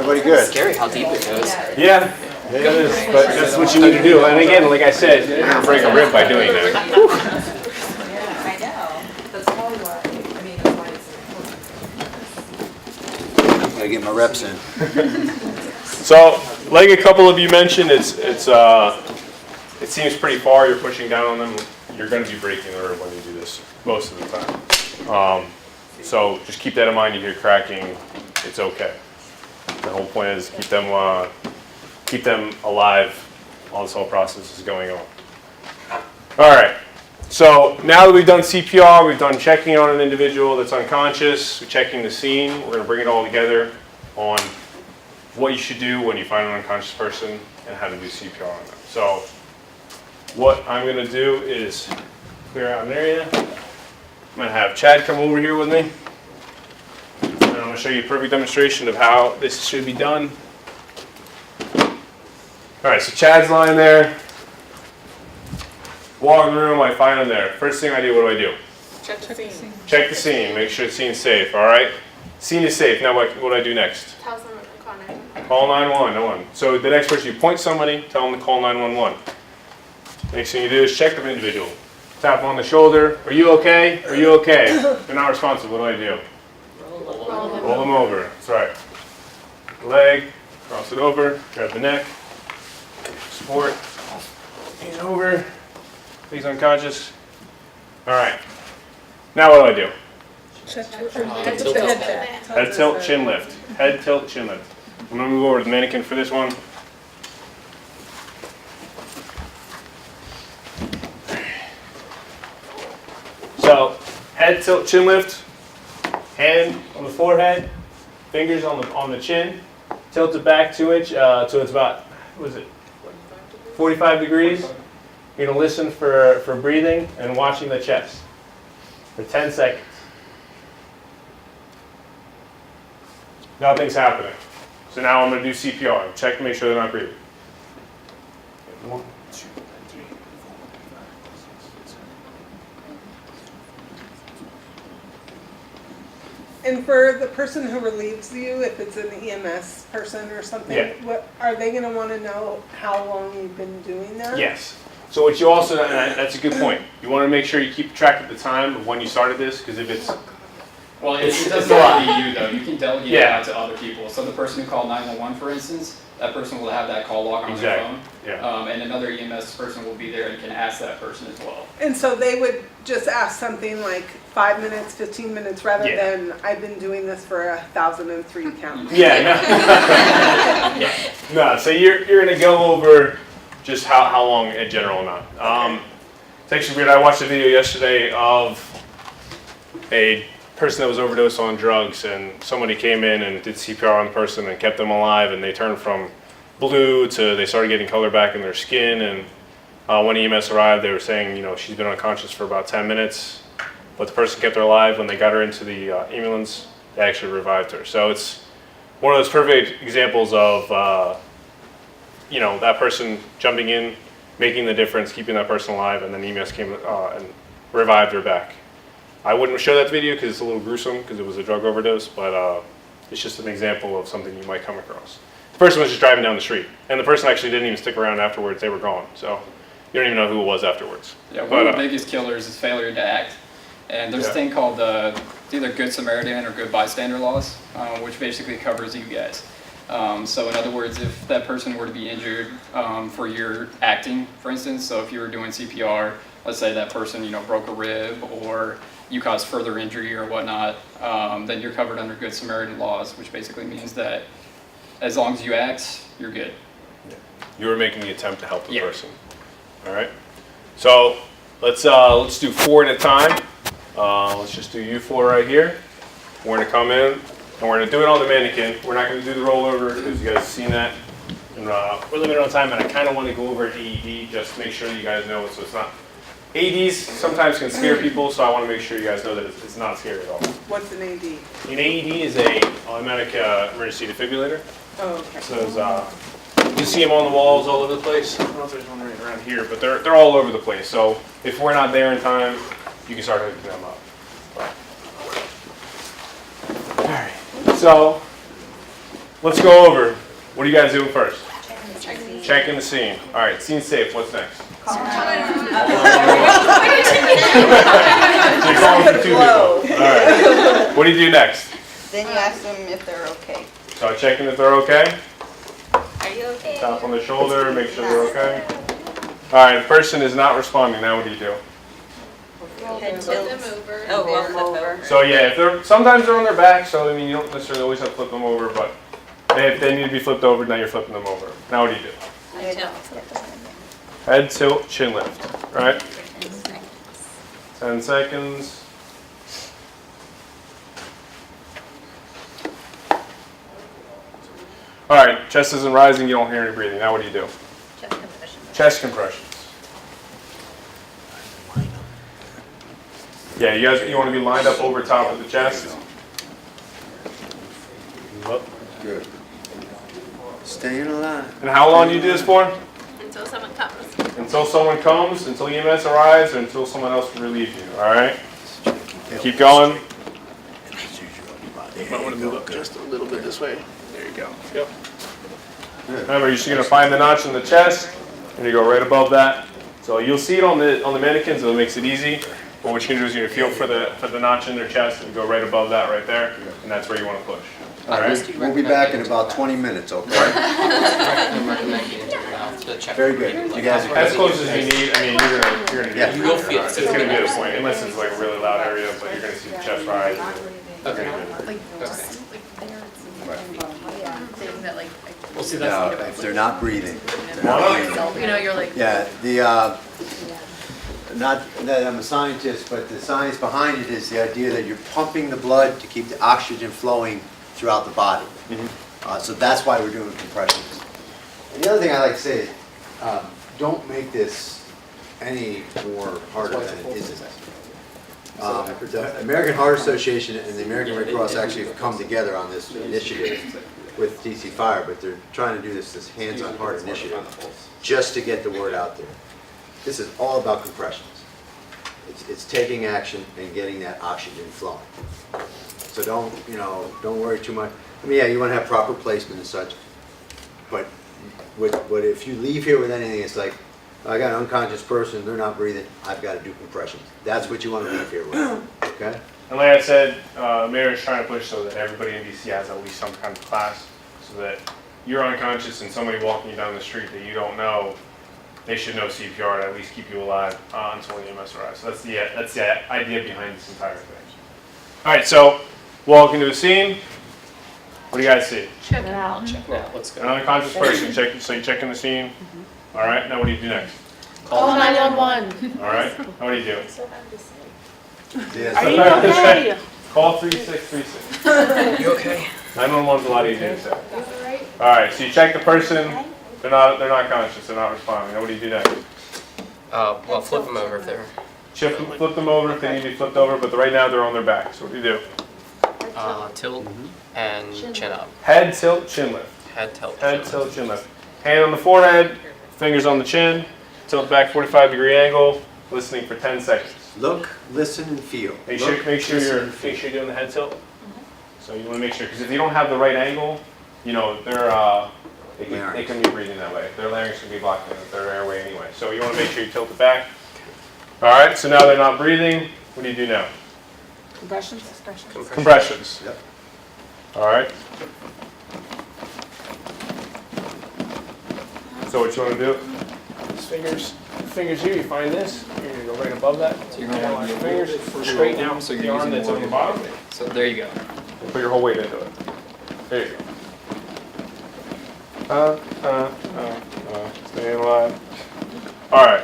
Everybody good? Scary how deep it goes. Yeah, it is, but that's what you need to do. And again, like I said, you're going to break a rib by doing that. I know, that's probably why, I mean, that's why it's. Gotta get my reps in. So, like a couple of you mentioned, it seems pretty far. You're pushing down on them. You're going to be breaking the rib when you do this most of the time. So just keep that in mind. You hear cracking, it's okay. The whole point is keep them alive while this whole process is going on. All right. So now that we've done CPR, we've done checking on an individual that's unconscious, we're checking the scene. We're going to bring it all together on what you should do when you find an unconscious person and how to do CPR on them. So what I'm going to do is clear out an area. I'm going to have Chad come over here with me. And I'm going to show you a perfect demonstration of how this should be done. All right, so Chad's lying there. Walk in the room, I find him there. First thing I do, what do? Check the scene. Check the scene, make sure the scene's safe, all right? Scene is safe, now what do I do next? Tell someone to call 911. Call 911. No. So the next person, you point somebody, tell them to call 911. Next thing you do is check the individual. Tap them on the shoulder. Are you okay? Are you okay? They're not responsive. What do? Roll them over. That's right. Leg, cross it over, grab the neck, support, lean over. He's unconscious. All right. Now what do? Head tilt, chin lift. Head tilt, chin lift. I'm going to move over to the mannequin for this one. So, head tilt, chin lift, hand on the forehead, fingers on the chin, tilt it back 2 inch, so it's about, what is it, 45 degrees. You're gonna listen for breathing and watching the chest for 10 seconds. Nothing's happening. So now I'm gonna do CPR. Check to make sure they're not breathing. 1, 2, 3, 4, 5, 6, 7. And for the person who relieves you, if it's an EMS person or something, Yeah. what are they gonna wanna know how long you've been doing that? Yes. So what you also, and that's a good point. You want to make sure you keep track of the time of when you started this, because if it's Well, it It's doesn't a lot. have to be you though. You can delegate it Yeah. out to other people. So the person who called 911, for instance, that person will have that call log on their Exactly. phone. And another EMS person will be there and can ask that person as well. And so they would just ask something like 5 minutes, 15 minutes, rather Yeah. than, I've been doing this for 1,003 counts. Yeah. No. No. So you're gonna go over just how long in general amount. It's actually weird. I watched a video yesterday of a person that was overdosed on drugs, and somebody came in and did CPR on the person and kept them alive, and they turned from blue to they started getting color back in their skin. And when EMS arrived, they were saying, she's been unconscious for about 10 minutes, but the person kept her alive. When they got her into the ambulance, they actually revived her. So it's one of those perfect examples of that person jumping in, making the difference, keeping that person alive, and then EMS came and revived her back. I wouldn't show that video because it's a little gruesome because it was a drug overdose, but it's just an example of something you might come across. The person was just driving down the street, and the person actually didn't even stick around afterwards. They were gone, so you don't even know who it was afterwards. Yeah, one of the biggest killers is failure to act. And there's a thing called it's either Good Samaritan or Good Bystander laws, which basically covers you guys. So in other words, if that person were to be injured for your acting, for instance, so if you were doing CPR, let's say that person, broke a rib or you caused further injury or whatnot, then you're covered under Good Samaritan laws, which basically means that as long as you act, you're good. You were making the attempt to help the person. All right. So let's do 4 at a time. Let's just do you 4 right here. We're gonna come in and we're gonna do it on the mannequin. We're not gonna do the rollover because you guys have seen that. And we're limited on time, and I kind of want to go over an AED just to make sure that you guys know it. So it's not. AEDs sometimes can scare people, so I want to make sure you guys know that it's not scary at all. What's an AD? An AED is a automatic emergency defibrillator. Oh, okay. So there's, you can see them on the walls all over the place. I don't know if there's one right around here, but they're all over the place. So if we're not there in time, you can start hooking them up. All right. So let's go over. What are you guys doing first? Checking the scene. All right, scene safe. What's next? You're calling for 2 people. All right. What do you do next? Then you ask them if they're okay. So checking if they're okay. Are you okay? Tap on the shoulder, make sure they're okay. All right, the person is not responding. Now what do you do? Head tilt. Oh, roll them over. So yeah, sometimes they're on their back, so I mean you don't necessarily always have to flip them over, but if they need to be flipped over, now you're flipping them over. Now what do you do? Head tilt, chin lift, right? 10 seconds. All right, chest isn't rising, you don't hear any breathing. Now what do you do? Chest compressions. Yeah, you want to be lined up over top of the chest. Good. Staying alive. And how long do you do this for? Until someone comes. Until someone comes, until EMS arrives, or until someone else relieves you, all right? Keep going. You might want to move up just a little bit this way. There you go. Yep. Remember, you're just going to find the notch in the chest, and you go right above that. So you'll see it on the mannequins, so it makes it easy. But what you're going to do is you're going to feel for the notch in their chest and go right above that right there, and that's where you want to push. All right? We'll be back in about 20 minutes, okay? Very good. You guys are As close as you need. I mean, you're gonna Yeah. get it. It's going to be at a point, unless it's like a really loud area, but you're going to see the chest rise. Okay. We'll see No, that's if they're not breathing. You're like. Yeah, not that I'm a scientist, but the science behind it is the idea that you're pumping the blood to keep the oxygen flowing throughout the body. So that's why we're doing compressions. And the other thing I like to say is, don't make this any more harder than it isn't. The American Heart Association and the American Red Cross actually have come together on this initiative with DC Fire, but they're trying to do this hands-on heart initiative just to get the word out there. This is all about compressions. It's taking action and getting that oxygen flowing. So don't worry too much. I mean, yeah, you want to have proper placement and such, but if you leave here with anything, it's like, I got an unconscious person, they're not breathing, I've got to do compressions. That's what you want to leave here with, okay? And like I said, Mayor is trying to push so that everybody in DC has at least some kind of class, so that you're unconscious and somebody walking you down the street that you don't know, they should know CPR to at least keep you alive until the EMS arrives. So that's the idea behind this entire thing. All right, so walk into the scene. What do you guys see? Check it out. Yeah, let's go. An unconscious person. So you check in the scene. All right. Now what do you do next? Call 911. All right. Now what do you do? Are you okay? Call 3636. You okay? 911 is a lot easier to say. All right. So you check the person. They're not conscious. They're not responding. Now what do you do next? Well, flip them over if they're. Flip them over if they need to be flipped over. But right now they're on their back. So what do you do? Tilt and chin up. Head tilt, chin lift. Head tilt. Head tilt, chin lift. Hand on the forehead, fingers on the chin, tilt back 45-degree angle, listening for 10 seconds. Look, listen, and feel. Make sure you're doing the head tilt. So you want to make sure, because if you don't have the right angle, they couldn't be breathing that way. Their larynx can be blocked in their airway anyway. So you want to make sure you tilt it back. All right. So now they're not breathing. What do you do now? Compressions. Yep. All right. So what you want to do? These fingers here. You find this. You're gonna go right above that. So you're gonna want your your fingers straighten out so the you're arm using that's more on the of bottom. So there you go. And put your whole weight into it. There you go. Staying alive. All right.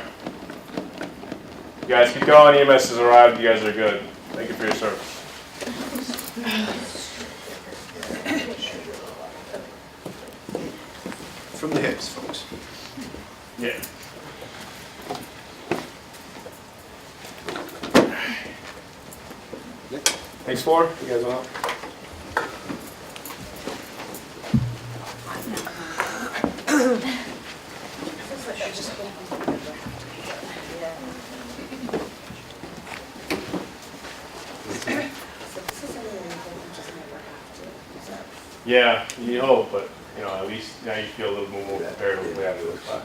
You guys keep going. EMS has arrived. You guys are good. Thank you for your service. From the hips, folks. Yeah. Next floor. You guys want up? Yeah, you hope, but at least now you feel a little more prepared after this class.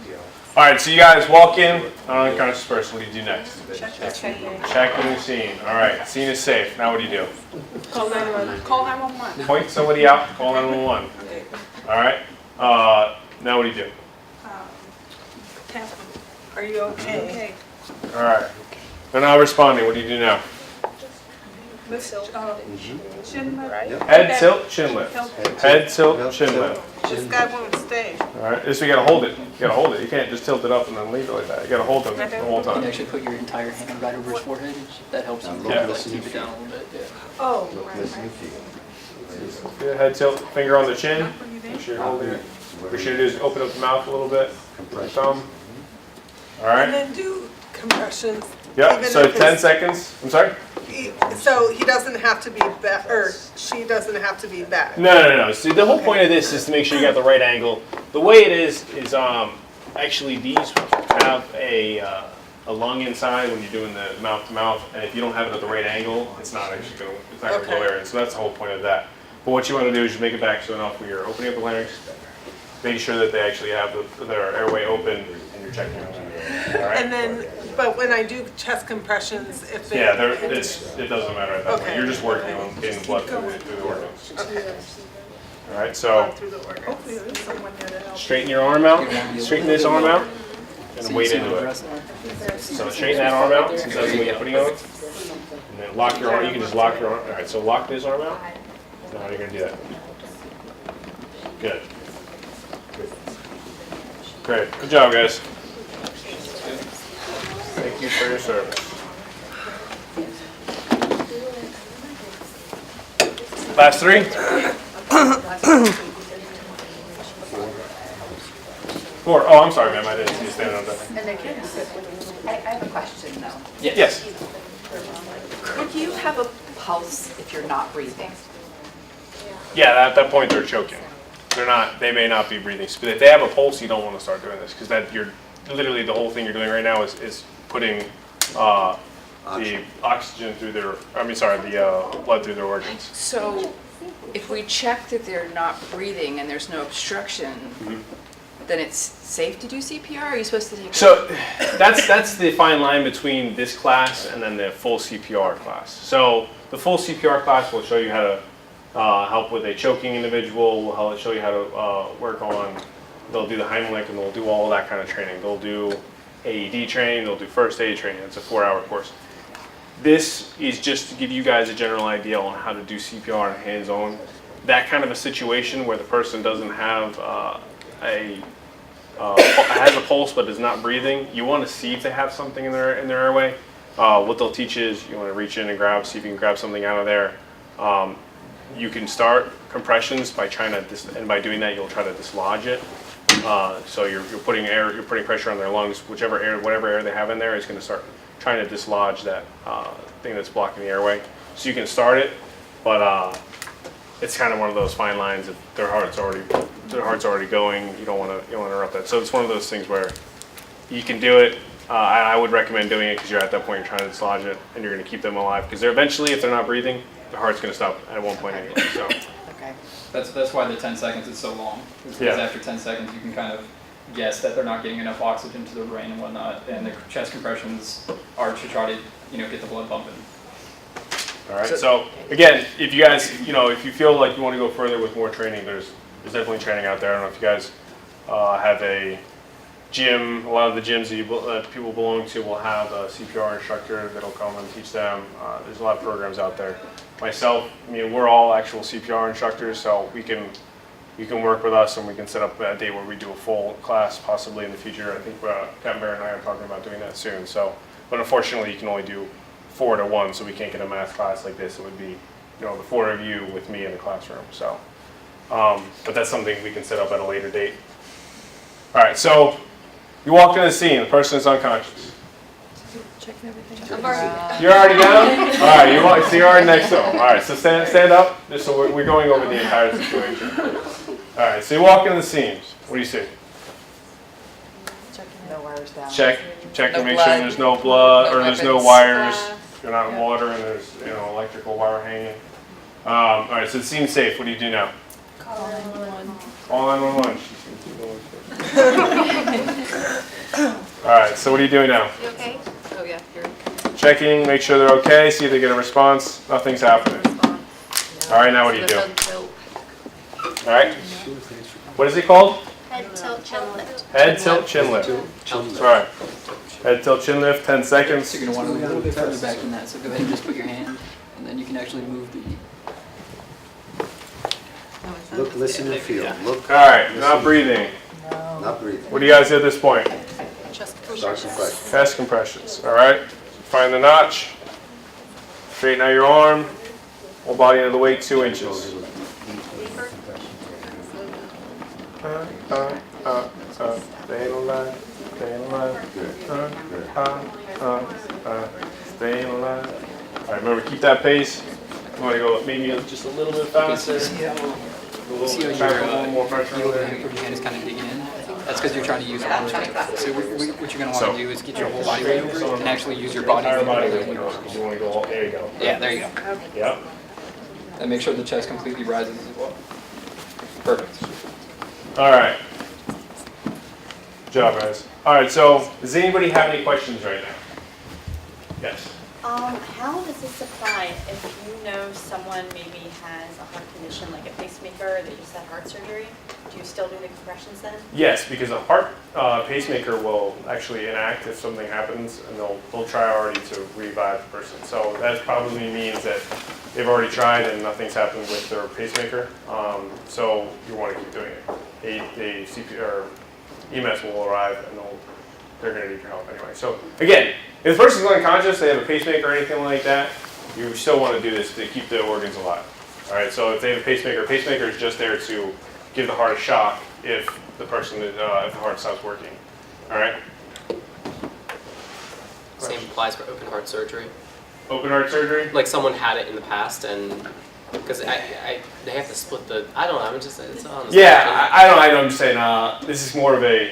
All right, so you guys walk in, unconscious person. What do you do next? Check in the scene. All right, scene is safe. Now what do you do? Call 911. Call 911. Point somebody out. Call 911. All right. Now what do you do? Are you okay? All right. They're not responding. What do you do now? Chin lift. Head tilt, chin lift. Head tilt, chin lift. This guy won't stay. All right. So you gotta hold it. You gotta hold it. You can't just tilt it up and then leave it like that. You gotta hold it the whole You time. can actually put your entire hand right over his forehead. That helps him keep it down a little bit. Yeah. Oh, Good. Head tilt, finger on the chin. Make sure you're holding it. What you should do is open up the mouth a little bit. Thumb. All and right. then do compressions. Yep. even So if 10 it's- seconds. I'm sorry. So he doesn't have to be back, or she doesn't have to be back. No. See, the whole point of this is to make sure you got the right angle. The way it is actually these have a lung inside when you're doing the mouth to mouth, and if you don't have it at the right angle, it's not gonna blow air in. So that's the whole point of that. But what you want to do is you make it back so enough when you're opening up the larynx, making sure that they actually have their airway open, and you're checking them. All right. And then, but when I do chest compressions, if they. Yeah, it doesn't matter at that point. Okay. You're just working on getting blood through the organs. All right, so Hopefully there's someone there to help. straighten your arm out. Straighten this arm out, and weight into it. So straighten that arm out, since that's the way you're putting it on. And then lock your arm. You can just lock your arm. All right, so lock this arm out. Now how are you gonna do that? Good. Great. Good job, guys. Thank you for your service. Last three. Or, oh, I'm sorry, ma'am, I didn't see you standing up there. I have a question though. Yes. Could you have a pulse if you're not breathing? Yeah, at that point they're choking. They may not be breathing. But if they have a pulse, you don't want to start doing this because you're literally the whole thing you're doing right now is putting the oxygen through the blood through their organs. So if we check that they're not breathing and there's no obstruction, then it's safe to do CPR? Are you supposed to take So that's the fine line between this class and then the full CPR class. So the full CPR class will show you how to help with a choking individual, will show you how to work on, they'll do the Heimlich and they'll do all of that kind of training. They'll do AED training, they'll do first aid training. It's a 4-hour course. This is just to give you guys a general idea on how to do CPR and hands-on. That kind of a situation where the person doesn't have has a pulse but is not breathing, you want to see if they have something in their airway. What they'll teach is you want to reach in and see if you can grab something out of there. You can start compressions by trying to, and by doing that you'll try to dislodge it. So you're putting pressure on their lungs. Whatever air they have in there is going to start trying to dislodge that thing that's blocking the airway. So you can start it, but it's kind of one of those fine lines. If their heart's already going, you don't want to interrupt that. So it's one of those things where you can do it. I would recommend doing it because you're at that point, you're trying to dislodge it, and you're going to keep them alive. Because they're eventually, if they're not breathing, their heart's going to stop at one point anyway. So. Okay. That's why the 10 seconds is so long. Because after 10 seconds, you can kind of guess that they're not getting enough oxygen to their brain and whatnot. And the chest compressions are to try to, get the blood pumping. All right. So again, if you guys, if you feel like you want to go further with more training, there's definitely training out there. I don't know if you guys have a gym. A lot of the gyms that people belong to will have a CPR instructor that'll come and teach them. There's a lot of programs out there. Myself, we're all actual CPR instructors, so you can work with us and we can set up a day where we do a full class possibly in the future. I think Captain Barrett and I are talking about doing that soon. So, but unfortunately, you can only do 4 to 1, so we can't get a math class like this. It would be, the 4 of you with me in the classroom. So, but that's something we can set up at a later date. All right, so you walk in the scene. The person is unconscious. You're already down? All right, so you're already next to them. All right, so stand up. Just so we're going over the entire situation. All right, so you walk in the scene. What do you see? No wires down. Check to make sure there's no blood or there's no wires. You're not in water and there's electrical wire hanging. All right, so it seems safe. What do you do now? Call 911. Call 911. All right, so what are you doing now? You okay? Oh yeah, you're Checking, make sure they're okay, see if they get a response. Nothing's happening. All right, now what do you do? All right. What is it called? Head tilt, chin lift. Head tilt, chin lift. All right. Head tilt, chin lift, 10 seconds. So you're going to want to go a little bit further back than that. So go ahead and just put your hand, and then you can actually move the... Look, listen, and feel. Look. All right, not breathing. Not breathing. What do you guys do at this point? Chest Start compression. Chest compressions. All right. Find the notch. Straighten out your arm. Whole body into the weight, 2 inches. Staying alive. Staying alive. Staying alive. All right, remember, keep that pace. You want to go maybe just a little bit faster. See how more pressure your over there. hand is kind of digging in? That's because you're trying to use your arm strength. So what you're going to want to do is get your whole body weight over it and actually use your body weight. You want to go, there you go. Yeah, there you go. Yep. And make sure the chest completely rises as well. Perfect. All right. Good job, guys. All right, so does anybody have any questions right now? Yes. How does this apply if you know someone maybe has a heart condition like a pacemaker, they just had heart surgery? Do you still do the compressions then? Yes, because a heart pacemaker will actually enact if something happens, and they'll try already to revive the person. So that probably means that they've already tried and nothing's happened with their pacemaker. So you want to keep doing it. The CPR EMS will arrive and they're going to need your help anyway. So again, if the person's unconscious, they have a pacemaker or anything like that, you still want to do this to keep the organs alive. All right, so if they have a pacemaker is just there to give the heart a shock if the person, if the heart stops working. All right? Same applies for open heart surgery. Open heart surgery? Like someone had it in the past, and because they have to split the. I don't know. I'm just it's on. The Yeah, I don't. I'm just saying. This is more of a.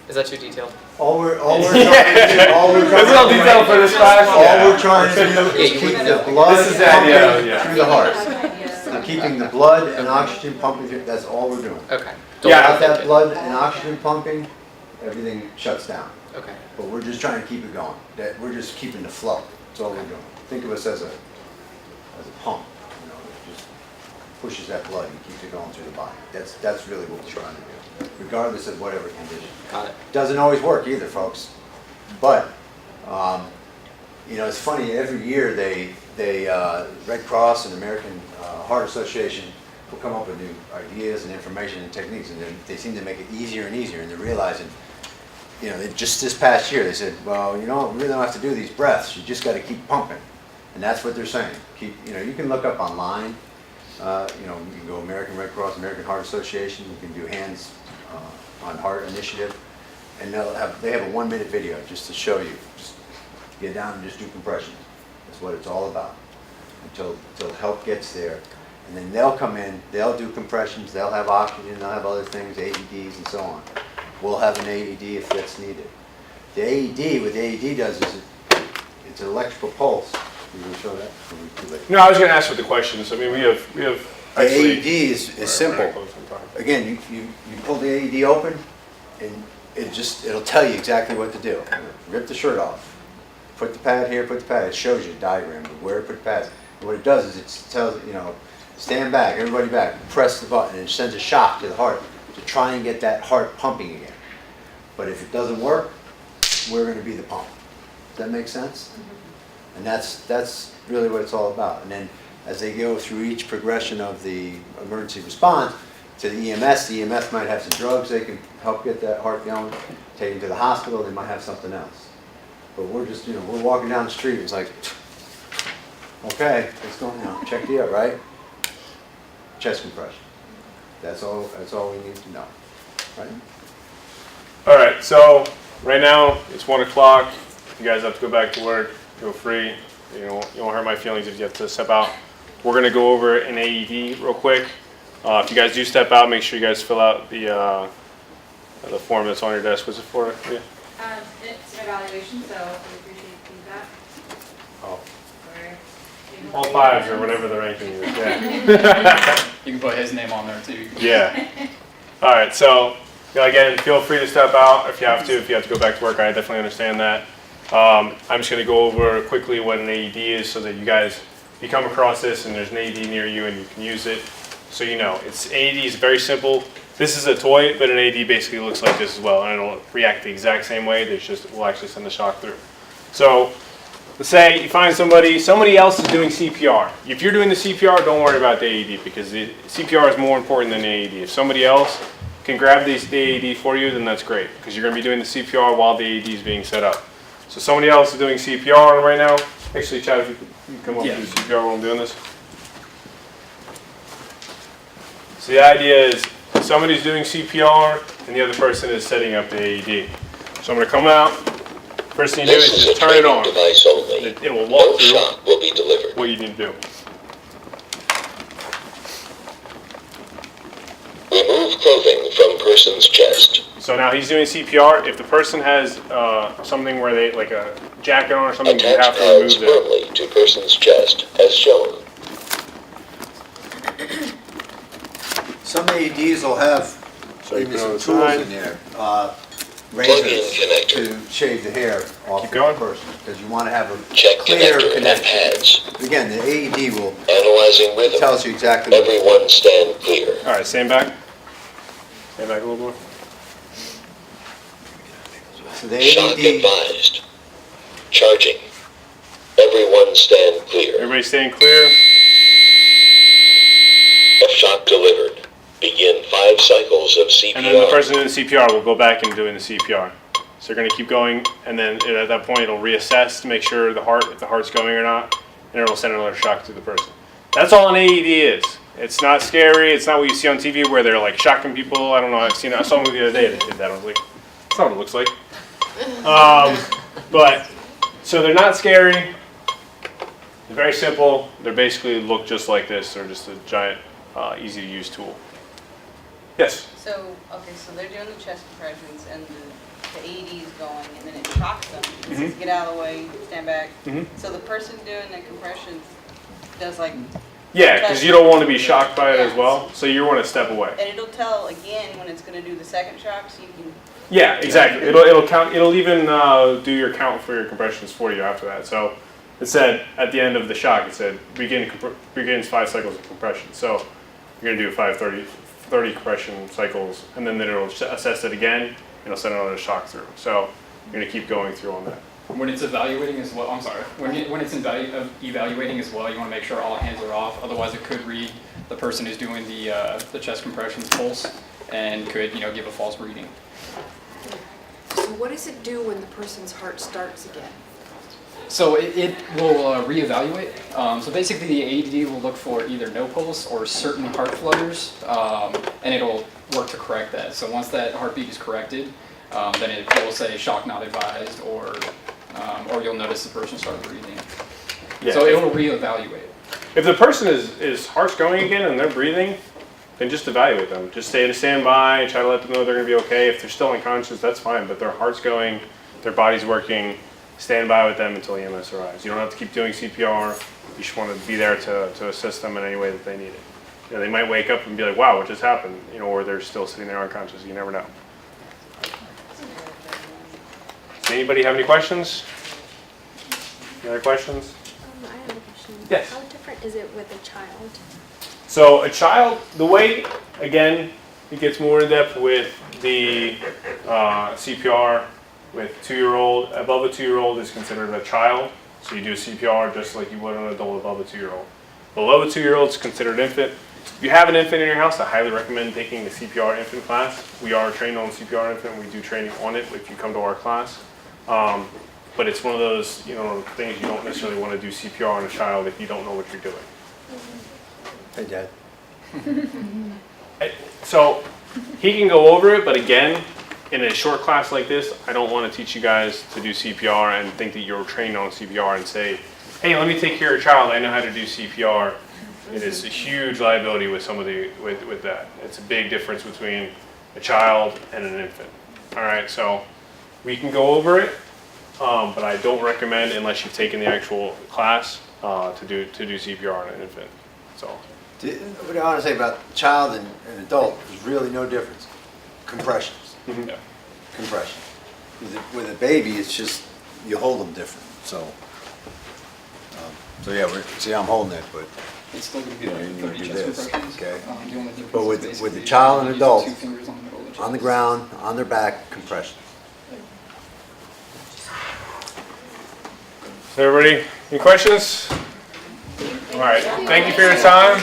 Is that too detailed? All we're trying to do, all we're trying Is it all detailed for this class? All we're trying to do is keep the blood This is the idea, pumping through the heart. Keeping the blood and oxygen pumping through, that's all we're doing. Okay. Without that blood and oxygen pumping, everything shuts down. Okay. But we're just trying to keep it going. That we're just keeping the flow. That's all we're doing. Think of us as a pump. You know, it just pushes that blood and keeps it going through the body. That's really what we're trying to do, regardless of whatever condition. Got it. Doesn't always work either, folks. But you know, it's funny. Every year Red Cross and American Heart Association will come up with new ideas and information and techniques, and they seem to make it easier and easier. And they're realizing, you know, just this past year they said, well, you know, we really don't have to do these breaths. You just got to keep pumping, and that's what they're saying. Keep, you know, you can look up online. You know, you can go American Red Cross, American Heart Association. You can do Hands on Heart Initiative, and they have a 1-minute video just to show you. Just get down and just do compressions. That's what it's all about. Until help gets there, and then they'll come in. They'll do compressions. They'll have oxygen. They'll have other things, AEDs and so on. We'll have an AED if that's needed. The AED, what the AED does is it's an electrical pulse. You want to show that? No, I was going to ask with the questions. I mean, we have. The actually, AED is simple. Again, you pull the AED open, and it'll tell you exactly what to do. Rip the shirt off. Put the pad here. Put the pad. It shows you a diagram of where to put the pads. And what it does is it tells you know, stand back, everybody back, press the button, and it sends a shock to the heart to try and get that heart pumping again. But if it doesn't work, we're going to be the pump. Does that make sense? And that's really what it's all about. And then as they go through each progression of the emergency response to the EMS might have some drugs they can help get that heart going. Take them to the hospital, they might have something else. But we're just, you know, we're walking down the street, it's like, okay, let's go now, check the out, right? Chest compression. That's all we need to know, right? All right, so right now it's 1 o'clock. You guys have to go back to work. Feel free. You know, you won't hurt my feelings if you have to step out. We're gonna go over an AED real quick. If you guys do step out, make sure you guys fill out the form that's on your desk. What's it for? Yeah. It's an evaluation, so we appreciate feedback. Oh. Or- All fives or whatever the ranking is. Yeah. You can put his name on there too. Yeah. All right. So, you know, again, feel free to step out if you have to. If you have to go back to work, I definitely understand that. I'm just going to go over quickly what an AED is, so that you guys, if you come across this and there's an AED near you and you can use it, so you know. AED is very simple. This is a toy, but an AED basically looks like this as well, and it'll react the exact same way. We'll actually send the shock through. So, let's say you find somebody else is doing CPR. If you're doing the CPR, don't worry about the AED, because the CPR is more important than the AED. If somebody else can grab the AED for you, then that's great, because you're going to be doing the CPR while the AED is being set up. So somebody else is doing CPR right now. Actually, Chad, if you can come up and do CPR while I'm doing this. So the idea is somebody's doing CPR and the other person is setting up the AED. So I'm going to come out. First thing you do is just turn it on. Device only. It will walk through shock will be delivered. what you need to do. Remove clothing from person's chest. So now he's doing CPR. If the person has something where they, like a jacket on or something, you have to remove Attach pads that. firmly to person's chest as shown. Some AEDs will have even some tools in there, razors to shave the hair off the person, because you want to have a Check clear connector and connection. pads. Again, the AED will Analyzing rhythm. tells you exactly what Everyone stand clear. All right, stand back. Stand back a little more. So the Shock AED, advised. Charging. Everyone stand clear. Everybody staying clear. Shock delivered. Begin 5 cycles of CPR. And then the person doing the CPR will go back and doing the CPR. So you're going to keep going, and then at that point it'll reassess to make sure if the heart's going or not, and it'll send another shock to the person. That's all an AED is. It's not scary. It's not what you see on TV where they're like shocking people. I don't know. I saw a movie the other day that did that. I was like, that's not what it looks like. But so they're not scary. They're very simple. They basically look just like this. They're just a giant, easy to use tool. Yes. So, okay, so they're doing the chest compressions and the AED is going and then it shocks them. It says, get out of the way, stand back. So the person doing the compressions does like... Yeah, because you don't want to be shocked by it as well, so you want to step away. And it'll tell again when it's going to do the second shock, so you can... Yeah, exactly. It'll count. It'll even do your count for your compressions for you after that. So it said at the end of the shock, it said begins 5 cycles of compression. So you're gonna do 30 compression cycles, and then it'll assess it again, and it'll send another shock through. So you're gonna keep going through on that. When it's evaluating as well, I'm sorry, when it's evaluating as well, you want to make sure all hands are off. Otherwise, it could read the person who's doing the chest compressions pulse and could give a false reading. So what does it do when the person's heart starts again? So it will reevaluate. So basically, the AED will look for either no pulse or certain heart flutters, and it'll work to correct that. So once that heartbeat is corrected, then it will say shock not advised, or you'll notice the person start breathing. Yeah. So it will reevaluate. If the person is heart's going again and they're breathing, then just evaluate them. Just stay to stand by, try to let them know they're going to be okay. If they're still unconscious, that's fine. But their heart's going, their body's working, stand by with them until EMS arrives. You don't have to keep doing CPR. You just want to be there to assist them in any way that they need it. They might wake up and be like, wow, what just happened? Or they're still sitting there unconscious. You never know. Does anybody have any questions? Any other questions? I have a question. Yes. How different is it with a child? So a child, the way, again, it gets more in depth with the CPR with 2-year-old. Above a 2-year-old is considered a child. So you do CPR just like you would an adult above a 2-year-old. Below a 2-year-old is considered infant. If you have an infant in your house, I highly recommend taking the CPR infant class. We are trained on CPR infant. We do training on it if you come to our class. But it's one of those, things you don't necessarily want to do CPR on a child if you don't know what you're doing. Hey, Dad. So he can go over it, but again, in a short class like this, I don't want to teach you guys to do CPR and think that you're trained on CPR and say, hey, let me take care of your child. I know how to do CPR. It is a huge liability with somebody with that. It's a big difference between a child and an infant. All right, so we can go over it, but I don't recommend unless you've taken the actual class to do CPR on an infant. So. What I want to say about child and adult is really no difference. Compressions. Yeah. Compression. With a baby, it's just you hold them different. So yeah, see, I'm holding it, but it's still going to be you like 30 do chest this, compressions. okay? But with the child and adult, on the ground, on their back, compression. So everybody, any questions? All right, thank you for your time.